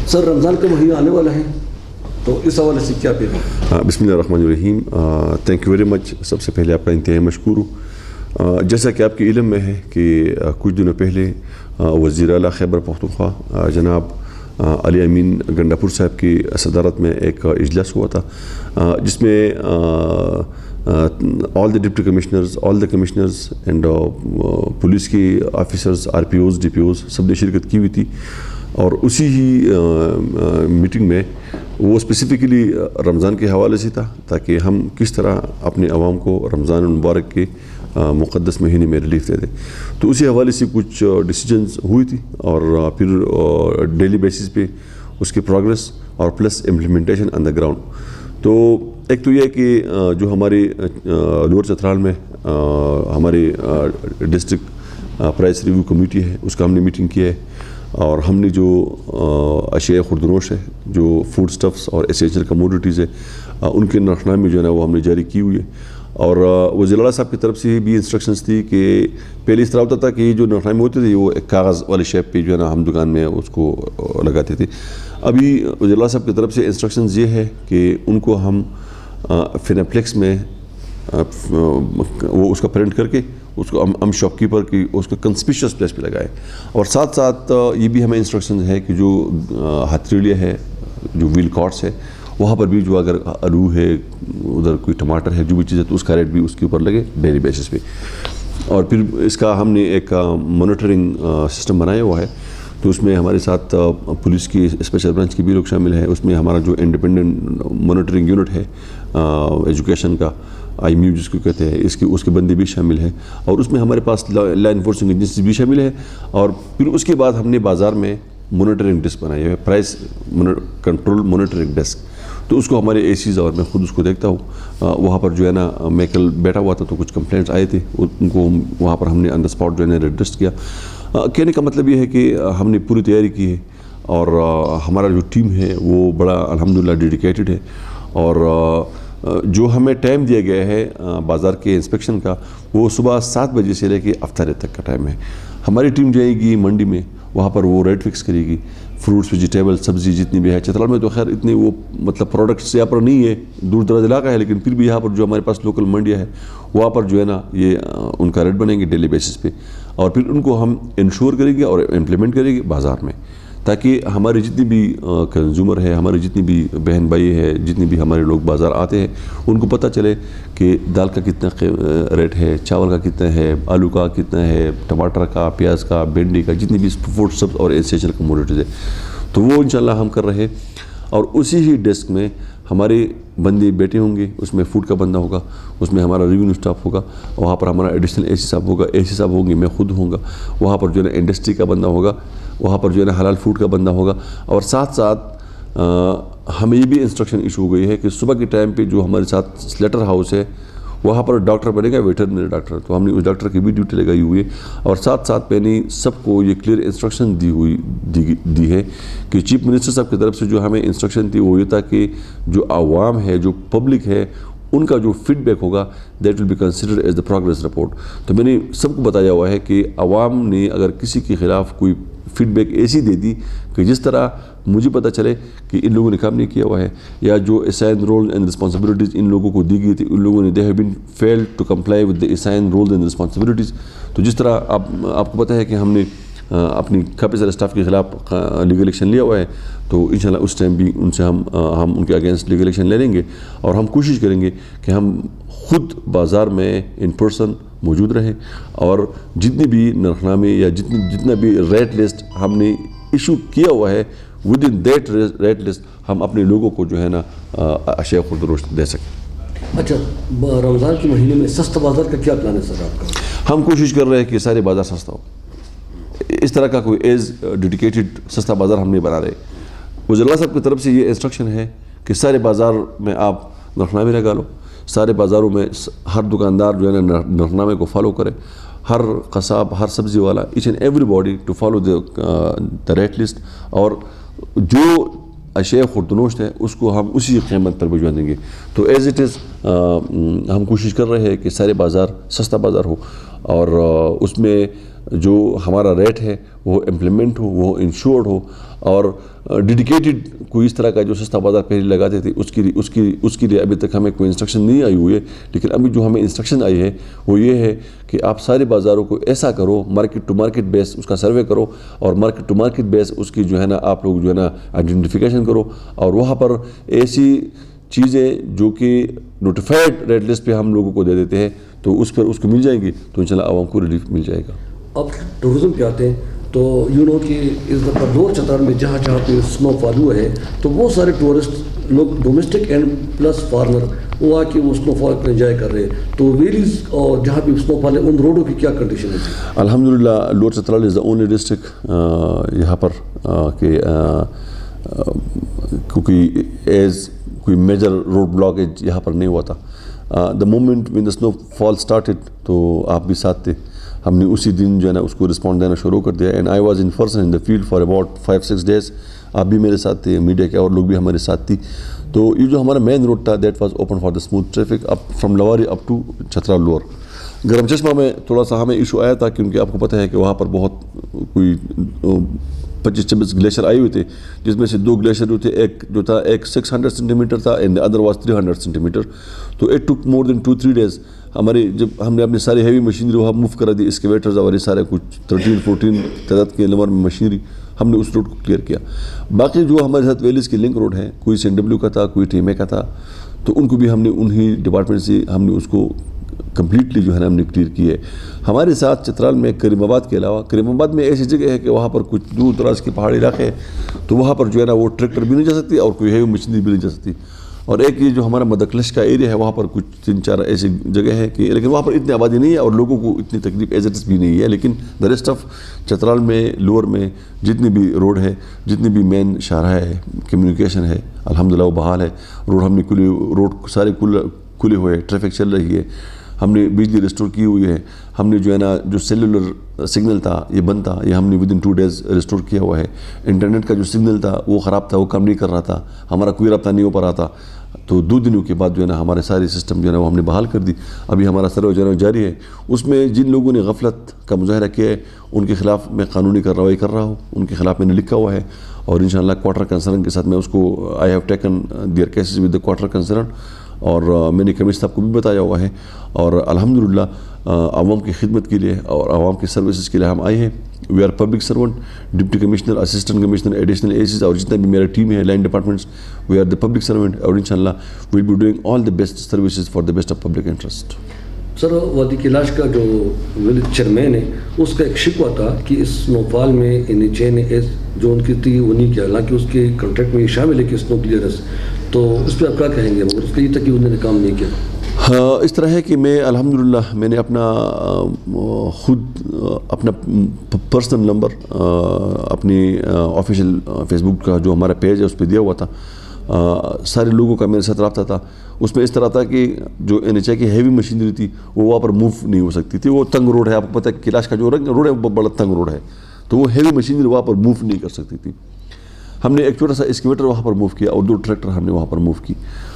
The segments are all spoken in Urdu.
سر رمضان کا مہینہ آنے والا ہے تو اس حوالے سے کیا پیغام؟ بسم اللہ الرحمن الرحیم. Thank you very much. سب سے پہلے آپ کا انتہائی مشکور ہوں. جیسا کہ آپ کے علم میں ہے کہ کچھ دنوں پہلے وزیر اعلیٰ خیبر پختونخوا جناب علی امین گنڈاپور صاحب کی صدارت میں ایک اجلاس ہوا تھا جس میں all the deputy commissioners, all the commissioners and police کے officers, R P Os, D P Os سب نے شرکت کی ہوئی تھی. اور اسی ہی میٹنگ میں وہ اسپیسیفکلی رمضان کے حوالے سے تھا تاکہ ہم کس طرح اپنے عوام کو رمضان المبارک کے مقدس مہینے میں ریلیف دے دیں. تو اسی حوالے سے کچھ ڈیسیجنز ہوئی تھی اور پھر ڈیلی بیسس پہ اس کی پروگریس اور plus implementation on the ground. تو ایک تو یہ ہے کہ جو ہماری لوور چترال میں ہماری ڈسٹرکٹ پرائس ریویو کمیٹی ہے اس کا ہم نے میٹنگ کیا ہے اور ہم نے جو اشیاء خوردنوش ہے, جو فوڈ سٹفس اور اسینشل کموڈیٹیز ہے, ان کے نرخنامے جو ہے نا وہ ہم نے جاری کی ہوئی ہے. اور وزیر اعلیٰ صاحب کی طرف سے بھی انسٹرکشنز تھی کہ پہلے اس طرح ہوتا تھا کہ یہ جو نرخنامے ہوتے تھے وہ ایک کاغذ والے شیپ پہ جو ہے نا ہم دکان میں اس کو لگاتے تھے. ابھی وزیر اعلیٰ صاحب کی طرف سے انسٹرکشنز یہ ہے کہ ان کو ہم فینپلیکس میں وہ اس کا پرنٹ کر کے اس کو ہم شاپ کیپر کی اس کو کنسپیشیس پلیس پہ لگائے. اور ساتھ ساتھ یہ بھی ہمیں انسٹرکشنز ہے کہ جو ہتھیلیاں ہے, جو ویل کارٹس ہے, وہاں پر بھی جو اگر آلو ہے, ادھر کوئی ٹماٹر ہے, جو بھی چیز ہے تو اس کا ریٹ بھی اس کے اوپر لگے ڈیلی بیسس پہ. اور پھر اس کا ہم نے ایک مانیٹرنگ سسٹم بنایا ہوا ہے. تو اس میں ہمارے ساتھ پولیس کی اسپیشل برانچ کی بھی لوگ شامل ہیں. اس میں ہمارا جو انڈیپینڈنٹ مانیٹرنگ یونٹ ہے ایجوکیشن کا, آئی میو جس کو کہتے ہیں, اس کے بندے بھی شامل ہیں. اور اس میں ہمارے پاس لا انفورسنگ ایجنسی بھی شامل ہے. اور پھر اس کے بعد ہم نے بازار میں مانیٹرنگ ڈیسک بنایا ہے, پرائس کنٹرول مانیٹرنگ ڈیسک. تو اس کو ہمارے اے سیز اور میں خود اس کو دیکھتا ہوں. وہاں پر جو ہے نا میں کل بیٹھا ہوا تھا تو کچھ کمپلینٹس آئے تھے, ان کو وہاں پر ہم نے آن دا اسپاٹ جو ہے نا ریڈریس کیا. کہنے کا مطلب یہ ہے کہ ہم نے پوری تیاری کی ہے اور ہمارا جو ٹیم ہے وہ بڑا الحمدللہ ڈیڈیکیٹڈ ہے. اور جو ہمیں ٹائم دیا گیا ہے بازار کے انسپیکشن کا وہ صبح 7 بجے سے لے کے افطار تک کا ٹائم ہے. ہماری ٹیم جائے گی منڈی میں, وہاں پر وہ ریٹ فکس کرے گی. فروٹس, ویجیٹیبل, سبزی جتنی بھی ہے, چترال میں تو خیر اتنے وہ مطلب پروڈکٹس یہاں پر نہیں ہے, دور دراز علاقہ ہے, لیکن پھر بھی یہاں پر جو ہمارے پاس لوکل منڈیاں ہے وہاں پر جو ہے نا یہ ان کا ریٹ بنیں گے ڈیلی بیسس پہ. اور پھر ان کو ہم انشور کریں گے اور امپلیمنٹ کریں گے بازار میں, تاکہ ہمارے جتنی بھی کنزیومر ہے, ہمارے جتنی بھی بہن بھائی ہے, جتنی بھی ہمارے لوگ بازار آتے ہیں, ان کو پتہ چلے کہ دال کا کتنا ریٹ ہے, چاول کا کتنا ہے, آلو کا کتنا ہے, ٹماٹر کا, پیاز کا, بھنڈی کا, جتنی بھی فوڈ سب اور اسینشل کموڈیٹیز ہے. تو وہ انشاءاللہ ہم کر رہے. اور اسی ہی ڈیسک میں ہمارے بندے بیٹھے ہوں گے, اس میں فوڈ کا بندہ ہوگا, اس میں ہمارا ریونیو اسٹاف ہوگا, وہاں پر ہمارا ایڈیشنل اے سی صاحب ہوگا, اے سی صاحب ہوں گے, میں خود ہوں گا, وہاں پر جو ہے نا انڈسٹری کا بندہ ہوگا, وہاں پر جو ہے نا حلال فوڈ کا بندہ ہوگا. اور ساتھ ساتھ ہمیں یہ بھی انسٹرکشن ایشو ہو گئی ہے کہ صبح کے ٹائم پہ جو ہمارے ساتھ سلیٹر ہاؤس ہے وہاں پر ڈاکٹر بنے گا, ویٹرنری ڈاکٹر. تو ہم نے اس ڈاکٹر کی بھی ڈیوٹی لگائی ہوئی ہے. اور ساتھ ساتھ میں نے سب کو یہ کلیئر انسٹرکشن دی ہے کہ چیف منسٹر صاحب کی طرف سے جو ہمیں انسٹرکشن تھی وہ یہ تھا کہ جو عوام ہے, جو پبلک ہے, ان کا جو فیڈ بیک ہوگا that will be considered as the progress report. تو میں نے سب کو بتایا ہوا ہے کہ عوام نے اگر کسی کے خلاف کوئی فیڈ بیک ایسی دے دی کہ جس طرح مجھے پتہ چلے کہ ان لوگوں نے کام نہیں کیا ہوا ہے, یا جو اسائن رول اینڈ رسپانسبلٹیز ان لوگوں کو دی گئی تھی, ان لوگوں نے they have been fail to comply with the assigned role and responsibilities. تو جس طرح آپ کو پتہ ہے کہ ہم نے اپنی کافی اسٹاف کے خلاف لیگل ایکشن لیا ہوا ہے, تو انشاءاللہ اس ٹائم بھی ان سے ہم ان کے اگینسٹ لیگل ایکشن لے لیں گے. اور ہم کوشش کریں گے کہ ہم خود بازار میں ان پرسن موجود رہیں, اور جتنی بھی نرخنامے یا جتنا بھی ریٹ لسٹ ہم نے ایشو کیا ہوا ہے with in that rate list ہم اپنے لوگوں کو جو ہے نا اشیاء خوردنوش دے سکیں. اچھا, رمضان کے مہینے میں سستا بازار کا کیا پلان ہے سر آپ کا؟ ہم کوشش کر رہے ہیں کہ سارے بازار سستا ہو. اس طرح کا کوئی ایز ڈیڈیکیٹڈ سستا بازار ہم نہیں بنا رہے. وزیر اللہ صاحب کی طرف سے یہ انسٹرکشن ہے کہ سارے بازار میں آپ نرخنامے لگا لو, سارے بازاروں میں ہر دکاندار جو ہے نا نرخنامے کو فالو کرے, ہر قصاب, ہر سبزی والا, each and everybody to follow the rate list. اور جو اشیاء خوردنوش ہے اس کو ہم اسی قیمت پر بھجوا دیں گے. تو ایز اٹ از ہم کوشش کر رہے ہیں کہ سارے بازار سستا بازار ہو, اور اس میں جو ہمارا ریٹ ہے وہ امپلیمنٹ ہو, وہ انشورڈ ہو, اور ڈیڈیکیٹڈ کوئی اس طرح کا جو سستا بازار پہلے لگاتے تھے اس کے لیے ابھی تک ہمیں کوئی انسٹرکشن نہیں آئی ہوئی ہے. لیکن ابھی جو ہمیں انسٹرکشن آئی ہے وہ یہ ہے کہ آپ سارے بازاروں کو ایسا کرو, مارکیٹ ٹو مارکیٹ بیس اس کا سروے کرو, اور مارکیٹ ٹو مارکیٹ بیس اس کی جو ہے نا آپ لوگ جو ہے نا آئیڈینٹیفیکیشن کرو, اور وہاں پر ایسی چیزیں جو کہ نوٹیفائڈ ریٹ لسٹ پہ ہم لوگوں کو دے دیتے ہیں تو اس پر اس کو مل جائیں گی, تو انشاءاللہ عوام کو ریلیف مل جائے گا. اب ٹورزم پہ آتے ہیں تو کہ اس دفعہ دور چترال میں جہاں جہاں پہ اسنو فال ہوا ہے تو بہت سارے ٹورسٹ لوگ ڈومیسٹک اینڈ پلس فارنر وہ آ کے وہ اسنو فال پہ انجوائے کر رہے ہیں. تو ویلیز اور جہاں پہ اسنو فال ہے ان روڈوں کی کیا کنڈیشن ہے؟ الحمدللہ lower Chitral is the only district یہاں پر کہ کیونکہ ایز کوئی میجر روڈ بلاکیج یہاں پر نہیں ہوا تھا. The moment when the snow fall started تو آپ بھی ساتھ تھے, ہم نے اسی دن جو ہے نا اس کو رسپانڈ دینا شروع کر دیا. And I was in person in the field for about 5-6 days. آپ بھی میرے ساتھ تھے, میڈیا کے اور لوگ بھی ہمارے ساتھ تھی. تو یہ جو ہمارا مین روڈ تھا that was open for the smooth traffic up from Lowari up to Chitral lower. Garam Chashma میں تھوڑا سا ہمیں ایشو آیا تھا کیونکہ آپ کو پتہ ہے کہ وہاں پر بہت کوئی 25-26 گلیشیئر آئے ہوئے تھے, جس میں سے 2 گلیشیئر جو تھے, ایک جو تھا 600 سینٹی میٹر تھا and other was 300 centimetre. تو it took more than 2-3 days. ہمارے جب ہم نے اپنی ساری ہیوی مشینری وہاں موو کرا دی, اسکیویٹرز اور یہ سارے کچھ 13-14 تعداد کے نمبر میں مشینری, ہم نے اس روڈ کو کلیئر کیا. باقی جو ہمارے ساتھ ویلیز کی لنک روڈ ہیں, کوئی CNW کا تھا, کوئی TMA کا تھا, تو ان کو بھی ہم نے انہی ڈپارٹمنٹ سے ہم نے اس کو کمپلیٹلی جو ہے نا ہم نے کلیئر کی ہے. ہمارے ساتھ چترال میں کریم آباد کے علاوہ, کریم آباد میں ایسی جگہ ہے کہ وہاں پر کچھ دور دراز کے پہاڑی علاقے ہیں, تو وہاں پر جو ہے نا وہ ٹریکٹر بھی نہیں جا سکتی اور کوئی ہیوی مشینری بھی نہیں جا سکتی. اور ایک یہ جو ہمارا مدکلش کا ایریا ہے وہاں پر کچھ 3-4 ایسی جگہ ہے کہ لیکن وہاں پر اتنی آبادی نہیں ہے اور لوگوں کو اتنی تکلیف ایز اٹ از بھی نہیں ہے. لیکن دا ریسٹ آف چترال میں لوور میں جتنی بھی روڈ ہے, جتنی بھی مین شاہراہ ہے, کمیونیکیشن ہے, الحمدللہ وہ بحال ہے. روڈ ہم نے روڈ سارے کھلے ہوئے, ٹریفک چل رہی ہے, ہم نے بجلی ریسٹور کی ہوئی ہے. ہم نے جو ہے نا جو سیلولر سگنل تھا یہ بند تھا, یہ ہم نے ود ان 2 days ریسٹور کیا ہوا ہے. انٹرنیٹ کا جو سگنل تھا وہ خراب تھا, وہ کام نہیں کر رہا تھا, ہمارا کوئی رابطہ نہیں ہو پا رہا تھا. تو 2 دنوں کے بعد جو ہے نا ہمارے سارے سسٹم جو ہے نا وہ ہم نے بحال کر دی. ابھی ہمارا سروے جو ہے جاری ہے, اس میں جن لوگوں نے غفلت کا مظاہرہ کیا ہے ان کے خلاف میں قانونی کارروائی کر رہا ہوں, ان کے خلاف میں نے لکھا ہوا ہے. اور انشاءاللہ کوارٹر کنسرن کے ساتھ میں اس کو I have taken their cases with the quarter concern, اور میں نے کمشنر صاحب کو بھی بتایا ہوا ہے. اور الحمدللہ عوام کی خدمت کے لیے اور عوام کی سروسز کے لیے ہم آئے ہیں. We are public servant, deputy commissioner, assistant commissioner, additional ACs اور جتنا بھی میرا ٹیم ہے land departments, we are the public servant. اور انشاءاللہ will be doing all the best services for the best of public interest. Sir وادی کیلاش کا جو ولیج چیئرمین ہے اس کا ایک شکوہ تھا کہ اس اسنو فال میں NHA نے جو ان کی تھی وہ نہیں کیا, حالانکہ اس کے کنٹریکٹ میں یہ شامل ہے کہ اسنو کلیئرنس. تو اس پہ آپ کیا کہیں گے؟ مگر اس کا یہ تک کہ انہوں نے کام نہیں کیا. ہاں, اس طرح ہے کہ میں الحمدللہ میں نے اپنا پرسنل نمبر اپنی آفیشیل فیس بک کا جو ہمارا پیج ہے اس پہ دیا ہوا تھا. سارے لوگوں کا میرے ساتھ رابطہ تھا. اس میں اس طرح تھا کہ جو NHA کی ہیوی مشینری تھی وہ وہاں پر موو نہیں ہو سکتی تھی. وہ تنگ روڈ ہے, آپ کو پتہ ہے کیلاش کا جو روڈ ہے وہ بڑا تنگ روڈ ہے, تو وہ ہیوی مشینری وہاں پر موو نہیں کر سکتی تھی. ہم نے ایک چھوٹا سا اسکیویٹر وہاں پر موو کیا اور 2 ٹریکٹر ہم نے وہاں پر موو کی,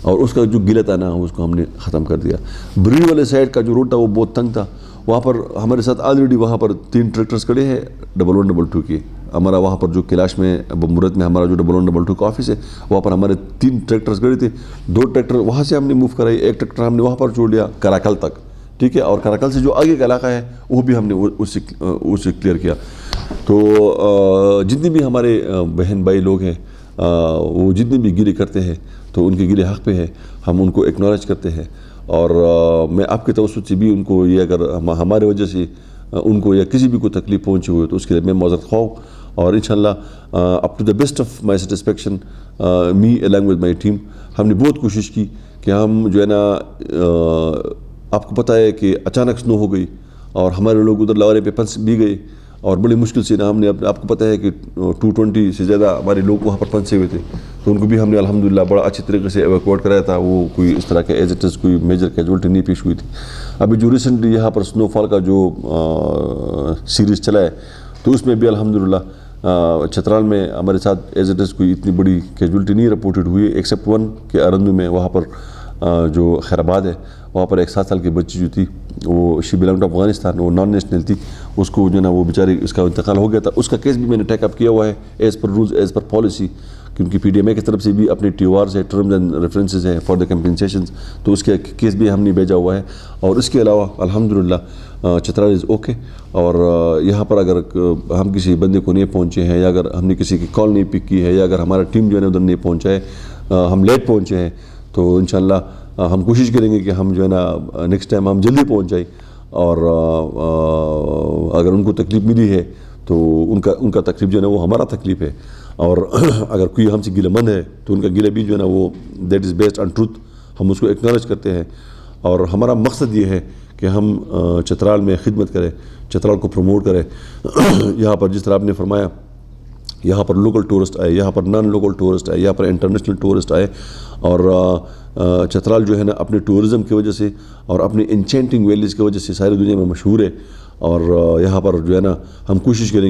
اور اس کا جو گلہ تھا نا اس کو ہم نے ختم کر دیا. بری والے سائڈ کا جو روڈ تھا وہ بہت تنگ تھا. وہاں پر ہمارے ساتھ آلریڈی وہاں پر 3 ٹریکٹرز کھڑے ہیں 1122 کے. ہمارا وہاں پر جو کیلاش میں مرت میں ہمارا جو 1122 کا آفس ہے وہاں پر ہمارے 3 ٹریکٹرز کھڑے تھے. 2 ٹریکٹر وہاں سے ہم نے موو کرائی, ایک ٹریکٹر ہم نے وہاں پر چھوڑ لیا کراکل تک, ٹھیک ہے. اور کراکل سے جو آگے کا علاقہ ہے وہ بھی ہم نے اسے کلیئر کیا. تو جتنی بھی ہمارے بہن بھائی لوگ ہیں وہ جتنے بھی گلے کرتے ہیں تو ان کے گلے حق پہ ہے, ہم ان کو ایکنالج کرتے ہیں. اور میں آپ کے توسط سے بھی ان کو یہ اگر ہمارے وجہ سے ان کو یا کسی بھی کو تکلیف پہنچی ہوئی تو اس کے لیے میں معذرت خواہ. اور انشاءاللہ up to the best of my satisfaction me along with my team ہم نے بہت کوشش کی کہ ہم جو ہے نا, آپ کو پتہ ہے کہ اچانک سنو ہو گئی اور ہمارے لوگ ادھر لاورے پہ پھنس بھی گئے, اور بڑی مشکل سے نا ہم نے آپ کو پتہ ہے کہ 220 سے زیادہ ہمارے لوگ وہاں پر پھنسے ہوئے تھے, تو ان کو بھی ہم نے الحمدللہ بڑا اچھی طریقے سے ایویکویٹ کرایا تھا. وہ کوئی اس طرح کے ایز اٹ از کوئی میجر کیجولٹی نہیں پیش ہوئی تھی. ابھی جو ریسنٹلی یہاں پر سنو فال کا جو سیریز چلا ہے تو اس میں بھی الحمدللہ چترال میں ہمارے ساتھ ایز اٹ از کوئی اتنی بڑی کیجولٹی نہیں رپورٹڈ ہوئی ایکسیپٹ 1 کہ ارندو میں وہاں پر جو خیر آباد ہے وہاں پر ایک 7 سال کی بچی جو تھی وہ شی بلانگ ٹو افغانستان, وہ نان نیشنل تھی, اس کو جو ہے نا وہ بیچاری اس کا انتقال ہو گیا تھا. اس کا کیس بھی میں نے ٹیک اپ کیا ہوا ہے as per rules as per policy, کیونکہ پی ڈی ایم اے کی طرف سے بھی اپنے ٹی او آرز ہے, ٹرمز اینڈ ریفرنسز ہے فار دا کمپنسیشنز, تو اس کے کیس بھی ہم نے بھیجا ہوا ہے. اور اس کے علاوہ الحمدللہ چترال از اوکے. اور یہاں پر اگر ہم کسی بندے کو نہیں پہنچے ہیں, یا اگر ہم نے کسی کی کال نہیں پک کی ہے, یا اگر ہمارا ٹیم جو ہے نا ادھر نہیں پہنچا ہے, ہم لیٹ پہنچے ہیں, تو انشاءاللہ ہم کوشش کریں گے کہ ہم جو ہے نا نیکسٹ ٹائم ہم جلدی پہنچ جائیں. اور اگر ان کو تکلیف ملی ہے تو ان کا تکلیف جو ہے نا وہ ہمارا تکلیف ہے. اور اگر کوئی ہم سے گلہ مند ہے تو ان کا گلہ بھی جو ہے نا وہ that is based on truth, ہم اس کو ایکنالج کرتے ہیں. اور ہمارا مقصد یہ ہے کہ ہم چترال میں خدمت کریں, چترال کو پروموٹ کریں. یہاں پر جس طرح آپ نے فرمایا, یہاں پر لوکل ٹورسٹ آئے, یہاں پر نان لوکل ٹورسٹ آئے, یہاں پر انٹرنیشنل ٹورسٹ آئے. اور چترال جو ہے نا اپنے ٹورزم کی وجہ سے اور اپنی انچینٹنگ ویلیز کی وجہ سے ساری دنیا میں مشہور ہے. اور یہاں پر جو ہے نا ہم کوشش کریں گے